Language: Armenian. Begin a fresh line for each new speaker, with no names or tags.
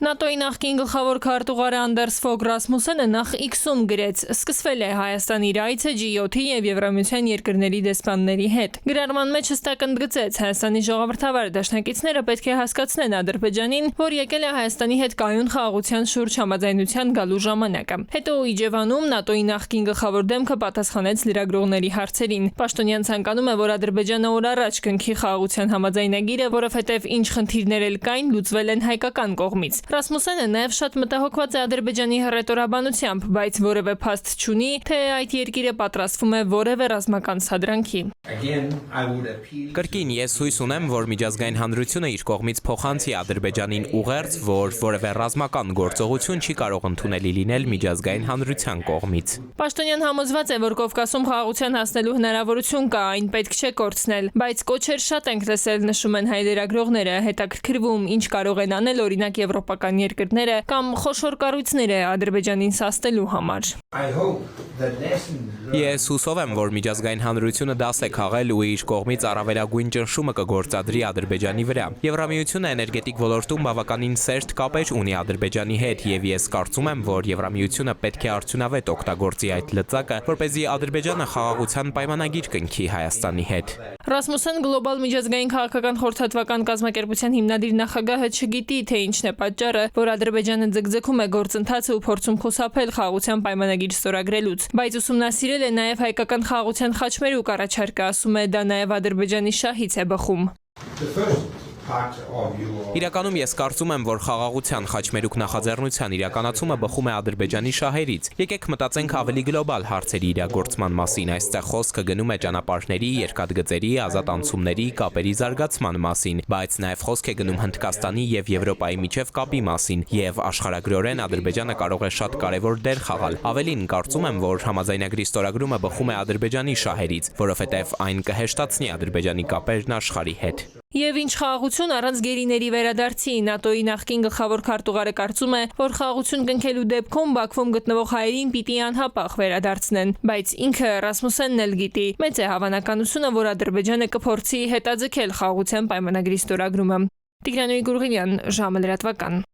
ՆԱՏՕ-ի նախկին գլխավոր քարտուղար Անդերս Ֆոգ Ռասմուսենը նախ X-ում գրեց. սկսվել է Հայաստանի իր այցը G7-ի եւ Եվրամիության երկրների դեսպանների հետ։ Գրառման մեջ հստակ ընդգծեց Հայաստանի ժողովրդավար դաշնակիցները պետք է հասկացնեն Ադրբեջանին, որ եկել է Հայաստանի հետ կայուն խաղաղության շուրջ համաձայնության գալու ժամանակը։ Հետո Իջևանում ՆԱՏՕ-ի նախկին գլխավոր դեմքը պատասխանեց լրագրողների հարցերին։ Պաշտոնյան ցանկանում է, որ Ադրբեջանը օր առաջ կնքի խաղաղության համաձայնագիրը, որովհետեւ ինչ խնդիրներ էլ կային, լուծվել են հայկական կողմից։ Ռասմուսենը նաև շատ մտահոգված է Ադրբեջանի հռետորաբանությամբ, բայց որևէ փաստ չունի, թե այդ երկիրը պատրաստվում է որևէ ռազմական սադրանքի։
Կրկին ես հույս ունեմ, որ միջազգային հանրությունը իր կողմից փոխանցի Ադրբեջանին ուղերձ, որ որևէ ռազմական գործողություն չի կարող ընդունելի լինել միջազգային հանրության կողմից։
Պաշտոնյան համոզված է, որ Կովկասում խաղաղության հասնելու հնարավորություն կա, այն պետք չէ կորցնել, բայց կոչեր շատ ենք լսել, նշում են հայ լրագրողները, հետաքրքրվում, ինչ կարող են անել օրինակ եվրոպական երկրները կամ խոշոր կառույցները Ադրբեջանին սաստելու համար։
Ես հուսով եմ, որ միջազգային հանրությունը դաս է քաղել ու իր կողմից առավելագույն ճնշումը կգործադրի Ադրբեջանի վրա։ Եվրամիությունը էներգետիկ ոլորտում բավականին սերտ կապեր ունի Ադրբեջանի հետ եւ ես կարծում եմ, որ Եվրամիությունը պետք է արդյունավետ օգտագործի այդ լծակը, որպեսզի Ադրբեջանը խաղաղության պայմանագիր կնքի Հայաստանի հետ։
Ռասմուսեն գլոբալ միջազգային քաղաքական խորհրդատվական կազմակերպության հիմնադիր նախագահը չգիտի, թե ինչն է պատճառը, որ Ադրբեջանը ձգձգում է գործընթացը ու փորձում խուսափել խաղաղության պայմանագիր ստորագրելուց, բայց ուսումնասիրել է նաև հայկական խաղաղության խաչմերուկ առաջարկը, ասում է դա նաև Ադրբեջանի շահից է բխում։
Իրականում ես կարծում եմ, որ խաղաղության խաչմերուկ նախաձեռնության իրականացումը բխում է Ադրբեջանի շահերից։ Եկեք մտածենք ավելի գլոբալ հարցերի իրագործման մասին։ Այստեղ խոսքը գնում է ճանապարհների, երկաթգծերի, ազատ անցումների, կապերի զարգացման մասին, բայց նաև խոսք է գնում Հնդկաստանի եւ Եվրոպայի միջև կապի մասին, եւ աշխարհագրորեն Ադրբեջանը կարող է շատ կարեւոր դեր խաղալ։ Ավելին, կարծում եմ, որ համաձայնագրի ստորագրումը բխում է Ադրբեջանի շահերից, որովհետեւ այն կհեշտացնի Ադրբեջանի կապերն աշխարհի հետ։
Եվ ինչ խաղաղություն առանց գերիների վերադարձի, ՆԱՏՕ-ի նախկին գլխավոր քարտուղարը կարծում է, որ խաղաղություն կնքելու դեպքում Բաքվում գտնվող հայերին պիտի անհապաղ վերադարձնեն, բայց ինքը Ռասմուսենն էլ գիտի, մեծ է հավանականությունը, որ Ադրբեջանը կփորձի հետաձգել խաղաղության պայմանագրի ստորագրումը։ Տիգրան Գուրգենյան, ժամը լրատվական։